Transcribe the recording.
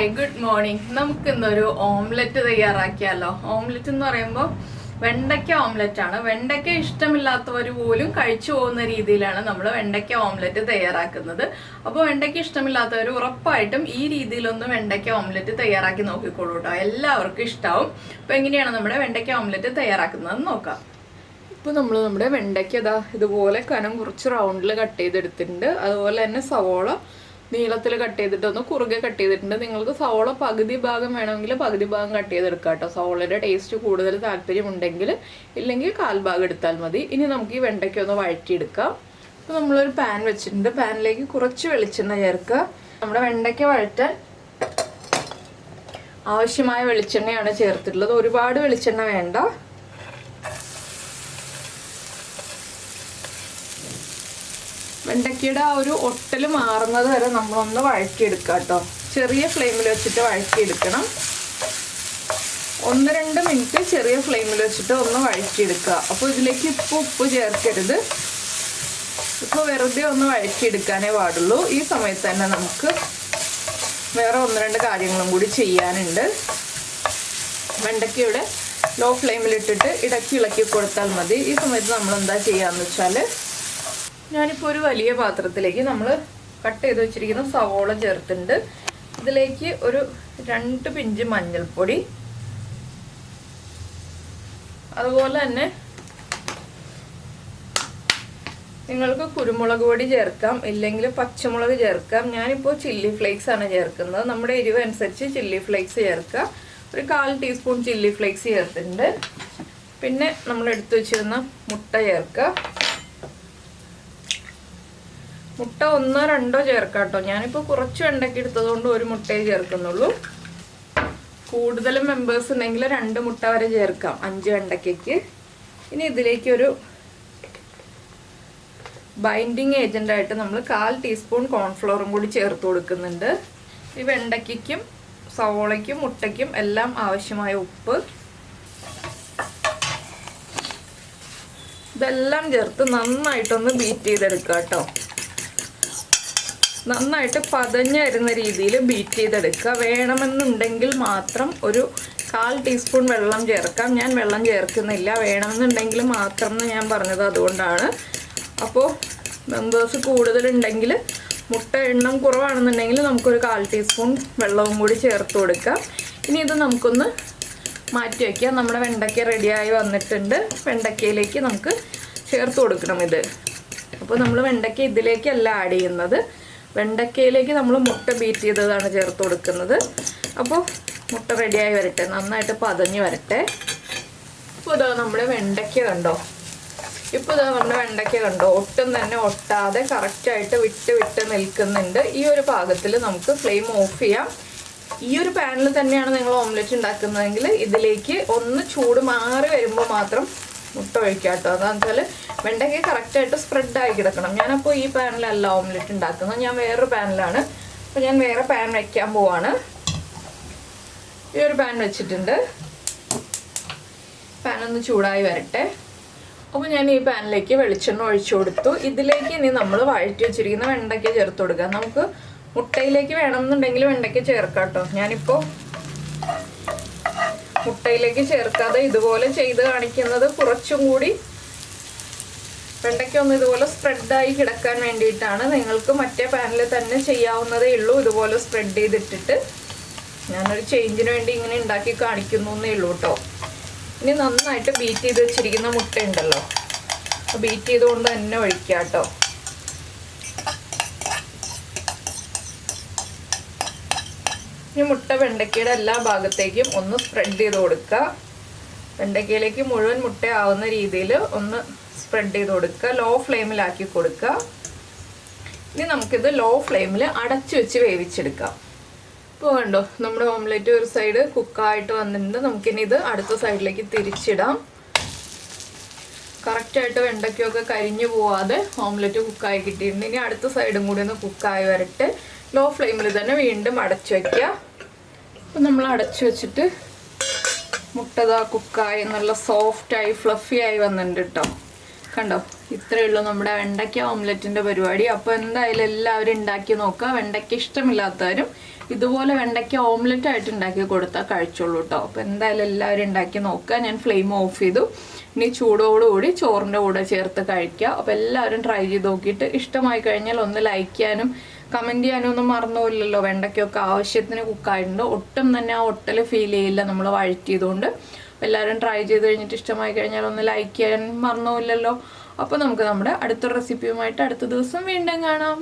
Hi good morning. നമുക്ക് ഇന്നൊരു omelette തയ്യാറാക്കിയാലോ. Omelette എന്ന് പറയുമ്പോൾ വെണ്ടയ്ക്ക ഓംലെറ്റ് ആണ്. വെണ്ടയ്ക്ക ഇഷ്ടമില്ലാത്തവർ പോലും കഴിച്ചു പോകുന്ന രീതിയിലാണ് നമ്മൾ വെണ്ടയ്ക്ക ഓംലെറ്റ് തയ്യാറാക്കുന്നത്. അപ്പോൾ വെണ്ടയ്ക്ക ഇഷ്ടമില്ലാത്തവർ ഉറപ്പായിട്ടും ഈ രീതിയിലൊന്ന് വെണ്ടയ്ക്ക ഓംലെറ്റ് തയ്യാറാക്കി നോക്കിക്കോളൂ കേട്ടോ. എല്ലാവർക്കും ഇഷ്ടമാവും. അപ്പോൾ എങ്ങനെയാണ് നമ്മുടെ വെണ്ടയ്ക്ക ഓംലെറ്റ് തയ്യാറാക്കുന്നതെന്ന് നോക്കാം. ഇപ്പോൾ നമ്മൾ നമ്മുടെ വെണ്ടയ്ക്ക ഇതുപോലെ കനം കുറച്ച് റൗണ്ടിൽ കട്ട് ചെയ്തെടുത്തിട്ടുണ്ട്. അതുപോലെ തന്നെ സവോള നീളത്തിൽ കട്ട് ചെയ്തിട്ടൊന്ന് കുറുകെ കട്ട് ചെയ്തിട്ടുണ്ട്. നിങ്ങൾക്ക് സവോള പകുതി ഭാഗം വേണമെങ്കിൽ പകുതി ഭാഗം കട്ട് ചെയ്തെടുക്കാം കേട്ടോ. സവോളയുടെ ടേസ്റ്റ് കൂടുതൽ താല്പര്യമുണ്ടെങ്കിൽ, ഇല്ലെങ്കിൽ കാൽഭാഗം എടുത്താൽ മതി. ഇനി നമുക്ക് ഈ വെണ്ടയ്ക്ക ഒന്ന് വഴറ്റിയെടുക്കാം. അപ്പോൾ നമ്മളൊരു പാൻ വെച്ചിട്ടുണ്ട്. പാനിലേക്ക് കുറച്ച് വെളിച്ചെണ്ണ ചേർക്കുക. നമ്മുടെ വെണ്ടയ്ക്ക വഴറ്റാൻ ആവശ്യമായ വെളിച്ചെണ്ണയാണ് ചേർത്തിട്ടുള്ളത്. ഒരുപാട് വെളിച്ചെണ്ണ വേണ്ട. വെണ്ടയ്ക്കയുടെ ആ ഒരു ഒട്ടൽ മാറുന്നത് വരെ നമ്മളൊന്ന് വഴറ്റിയെടുക്കുക കേട്ടോ. ചെറിയ ഫ്ലെയിമിൽ വെച്ചിട്ട് വഴറ്റിയെടുക്കണം. 1-2 മിനിറ്റ് ചെറിയ ഫ്ലെയിമിൽ വെച്ചിട്ട് ഒന്ന് വഴറ്റിയെടുക്കുക. അപ്പോൾ ഇതിലേക്ക് ഉപ്പ് ചേർക്കരുത്. ഇപ്പോൾ വെറുതെ ഒന്ന് വഴറ്റിയെടുക്കാനേ പാടുള്ളൂ. ഈ സമയത്ത് തന്നെ നമുക്ക് വേറെ 1-2 കാര്യങ്ങളും കൂടി ചെയ്യാനുണ്ട്. വെണ്ടയ്ക്കയുടെ ലോ ഫ്ലെയിമിലിട്ടിട്ട് ഇളക്കി കൊടുത്താൽ മതി. ഈ സമയത്ത് നമ്മൾ എന്താ ചെയ്യാന്ന് വെച്ചാൽ, ഞാനിപ്പോൾ ഒരു വലിയ പാത്രത്തിലേക്ക് നമ്മൾ കട്ട് ചെയ്ത് വെച്ചിരിക്കുന്ന സവോള ചേർത്തിട്ടുണ്ട്. ഇതിലേക്ക് ഒരു 2 പിഞ്ച് മഞ്ഞൾപ്പൊടി, അതുപോലെ തന്നെ നിങ്ങൾക്ക് കുരുമുളക് പൊടി ചേർക്കാം, ഇല്ലെങ്കിൽ പച്ചമുളക് ചേർക്കാം. ഞാനിപ്പോൾ ചില്ലി ഫ്ലേക്സ് ആണ് ചേർക്കുന്നത്. നമ്മുടെ എരിവ് അനുസരിച്ച് ചില്ലി ഫ്ലേക്സ് ചേർക്കുക. ഒരു 1/4 ടീസ്പൂൺ ചില്ലി ഫ്ലേക്സ് ചേർത്തിട്ടുണ്ട്. പിന്നെ നമ്മൾ എടുത്തു വെച്ചിരുന്ന മുട്ട ചേർക്കുക. മുട്ട 1-2 ചേർക്കാം കേട്ടോ. ഞാനിപ്പോൾ കുറച്ച് വെണ്ടയ്ക്ക എടുത്തതുകൊണ്ട് ഒരു മുട്ടയെ ചേർക്കുന്നുള്ളൂ. കൂടുതൽ മെമ്പേഴ്സ് ഉണ്ടെങ്കിൽ 2 മുട്ട വരെ ചേർക്കാം 5 വെണ്ടയ്ക്കയ്ക്ക്. ഇനി ഇതിലേക്ക് ഒരു ബൈൻഡിങ് ഏജൻ്റായിട്ട് നമ്മൾ 1/4 ടീസ്പൂൺ കോൺഫ്ലോറും കൂടി ചേർത്ത് കൊടുക്കുന്നുണ്ട്. ഈ വെണ്ടയ്ക്കും സവോളയ്ക്കും മുട്ടയ്ക്കും എല്ലാം ആവശ്യമായ ഉപ്പ്, ഇതെല്ലാം ചേർത്ത് നന്നായിട്ടൊന്ന് ബീറ്റ് ചെയ്തെടുക്കുക കേട്ടോ. നന്നായിട്ട് പതഞ്ഞ് വരുന്ന രീതിയിൽ ബീറ്റ് ചെയ്തെടുക്കുക. വേണമെന്നുണ്ടെങ്കിൽ മാത്രം ഒരു 1/4 ടീസ്പൂൺ വെള്ളം ചേർക്കാം. ഞാൻ വെള്ളം ചേർക്കുന്നില്ല. വേണമെന്നുണ്ടെങ്കിൽ മാത്രം എന്ന് ഞാൻ പറഞ്ഞത് അതുകൊണ്ടാണ്. അപ്പോൾ മെമ്പേഴ്സ് കൂടുതലുണ്ടെങ്കിൽ, മുട്ട എണ്ണം കുറവാണെന്നുണ്ടെങ്കിൽ നമുക്കൊരു 1/4 ടീസ്പൂൺ വെള്ളവും കൂടി ചേർത്ത് കൊടുക്കാം. ഇനി ഇത് നമുക്കൊന്ന് മാറ്റി വയ്ക്കാം. നമ്മുടെ വെണ്ടയ്ക്ക റെഡിയായി വന്നിട്ടുണ്ട്. വെണ്ടയ്ക്കയിലേക്ക് നമുക്ക് ചേർത്ത് കൊടുക്കണം ഇത്. അപ്പോൾ നമ്മൾ വെണ്ടയ്ക്ക ഇതിലേക്കല്ല ആഡ് ചെയ്യുന്നത്. വെണ്ടയ്ക്കയിലേക്ക് നമ്മൾ മുട്ട ബീറ്റ് ചെയ്തതാണ് ചേർത്ത് കൊടുക്കുന്നത്. അപ്പോൾ മുട്ട റെഡിയായി വരട്ടെ, നന്നായിട്ട് പതഞ്ഞ് വരട്ടെ. ഇപ്പോൾ ഇതാ നമ്മുടെ വെണ്ടയ്ക്ക കണ്ടോ. ഒട്ടും തന്നെ ഒട്ടാതെ കറക്റ്റായിട്ട് വിട്ട് നിൽക്കുന്നുണ്ട്. ഈ ഒരു പാകത്തിൽ നമുക്ക് ഫ്ലെയിം ഓഫ് ചെയ്യാം. ഈ ഒരു പാനിൽ തന്നെയാണ് നിങ്ങൾ ഓംലെറ്റ് ഉണ്ടാക്കുന്നതെങ്കിൽ ഇതിലേക്ക് ഒന്ന് ചൂട് മാറി വരുമ്പോൾ മാത്രം മുട്ട ഒഴിക്കുക കേട്ടോ. അതാണെന്ന് വെച്ചാൽ വെണ്ടയ്ക്ക കറക്റ്റായിട്ട് സ്പ്രെഡായി കിടക്കണം. ഞാനപ്പോൾ ഈ പാനിലല്ല ഓംലെറ്റ് ഉണ്ടാക്കുന്നത്, ഞാൻ വേറൊരു പാനിലാണ്. അപ്പോൾ ഞാൻ വേറെ പാൻ വയ്ക്കാൻ പോവാണ്. ഈ ഒരു പാൻ വെച്ചിട്ടുണ്ട്. പാനൊന്ന് ചൂടായി വരട്ടെ. അപ്പോൾ ഞാൻ ഈ പാനിലേക്ക് വെളിച്ചെണ്ണ ഒഴിച്ചു കൊടുത്തു. ഇതിലേക്ക് ഇനി നമ്മൾ വഴറ്റി വെച്ചിരിക്കുന്ന വെണ്ടയ്ക്ക ചേർത്ത് കൊടുക്കുക. നമുക്ക് മുട്ടയിലേക്ക് വേണമെന്നുണ്ടെങ്കിൽ വെണ്ടയ്ക്ക ചേർക്കാം കേട്ടോ. ഞാനിപ്പോൾ മുട്ടയിലേക്ക് ചേർക്കാതെ ഇതുപോലെ ചെയ്ത് കാണിക്കുന്നത് കുറച്ചും കൂടി വെണ്ടയ്ക്ക ഒന്ന് ഇതുപോലെ സ്പ്രെഡായി കിടക്കാൻ വേണ്ടിയിട്ടാണ്. നിങ്ങൾക്ക് മറ്റേ പാനിൽ തന്നെ ചെയ്യാവുന്നതേ ഉള്ളൂ. ഇതുപോലെ സ്പ്രെഡ് ചെയ്തിട്ടിട്ട് ഞാനൊരു ചേഞ്ചിന് വേണ്ടി ഇങ്ങനെ ഉണ്ടാക്കി കാണിക്കുന്നു എന്നേ ഉള്ളൂ കേട്ടോ. ഇനി നന്നായിട്ട് ബീറ്റ് ചെയ്ത് വെച്ചിരിക്കുന്ന മുട്ട ഉണ്ടല്ലോ, ബീറ്റ് ചെയ്തുകൊണ്ട് തന്നെ ഒഴിക്കുക കേട്ടോ. ഈ മുട്ട വെണ്ടയ്ക്കയുടെ എല്ലാ ഭാഗത്തേക്കും ഒന്ന് സ്പ്രെഡ് ചെയ്ത് കൊടുക്കുക. വെണ്ടയ്ക്കയിലേക്ക് മുഴുവൻ മുട്ട ആവുന്ന രീതിയിൽ ഒന്ന് സ്പ്രെഡ് ചെയ്ത് കൊടുക്കുക. ലോ ഫ്ലെയിമിലാക്കി കൊടുക്കുക. ഇനി നമുക്കിത് ലോ ഫ്ലെയിമിൽ അടച്ചു വെച്ച് വേവിച്ചെടുക്കാം. ഇപ്പോൾ കണ്ടോ, നമ്മുടെ ഓംലെറ്റ് ഒരു സൈഡ് കുക്കായിട്ട് വന്നിട്ടുണ്ട്. നമുക്കിനി ഇത് അടുത്ത സൈഡിലേക്ക് തിരിച്ചിടാം. കറക്റ്റായിട്ട് വെണ്ടയ്ക്കൊക്കെ കരിഞ്ഞു പോവാതെ ഓംലെറ്റ് കുക്കായി കിട്ടിയിട്ടുണ്ട്. ഇനി അടുത്ത സൈഡും കൂടി ഒന്ന് കുക്കായി വരട്ടെ. ലോ ഫ്ലെയിമിൽ തന്നെ വീണ്ടും അടച്ചു വയ്ക്കുക. അപ്പം നമ്മൾ അടച്ചു വെച്ചിട്ട് മുട്ട കുക്കായി നല്ല സോഫ്റ്റായി ഫ്ലഫി ആയി വന്നിട്ടുണ്ട് കേട്ടോ. കണ്ടോ, ഇത്രയേ ഉള്ളൂ നമ്മുടെ വെണ്ടയ്ക്ക ഓംലെറ്റിൻ്റെ പരിപാടി. അപ്പോൾ എന്തായാലും എല്ലാവരും ഉണ്ടാക്കി നോക്കുക. വെണ്ടയ്ക്ക ഇഷ്ടമില്ലാത്തവരും ഇതുപോലെ വെണ്ടയ്ക്ക ഓംലെറ്റ് ആയിട്ട് ഉണ്ടാക്കി കൊടുത്താൽ കഴിച്ചോളൂ കേട്ടോ. അപ്പോൾ എന്തായാലും എല്ലാവരും ഉണ്ടാക്കി നോക്കുക. ഞാൻ ഫ്ലെയിം ഓഫ് ചെയ്തു. ഇനി ചൂടോടുകൂടി ചോറിൻ്റെ കൂടെ ചേർത്ത് കഴിക്കുക. അപ്പോൾ എല്ലാവരും ട്രൈ ചെയ്ത് നോക്കിയിട്ട് ഇഷ്ടമായി കഴിഞ്ഞാൽ ഒന്ന് ലൈക്ക് ചെയ്യാനും കമൻറ്റ് ചെയ്യാനും ഒന്നും മറന്നുപോയില്ലല്ലോ. വെണ്ടയ്ക്കൊക്കെ ആവശ്യത്തിന് കുക്കായിട്ടുണ്ട്. ഒട്ടും തന്നെ ആ ഒട്ടൽ ഫീൽ ചെയ്യില്ല നമ്മൾ വഴറ്റിയതുകൊണ്ട്. എല്ലാവരും ട്രൈ ചെയ്ത് കഴിഞ്ഞിട്ട് ഇഷ്ടമായി കഴിഞ്ഞാൽ ഒന്ന് ലൈക്ക് ചെയ്യാൻ മറന്നുപോയില്ലല്ലോ. അപ്പോൾ നമുക്ക് നമ്മുടെ അടുത്ത റെസിപ്പിയുമായിട്ട് അടുത്ത ദിവസം വീണ്ടും കാണാം.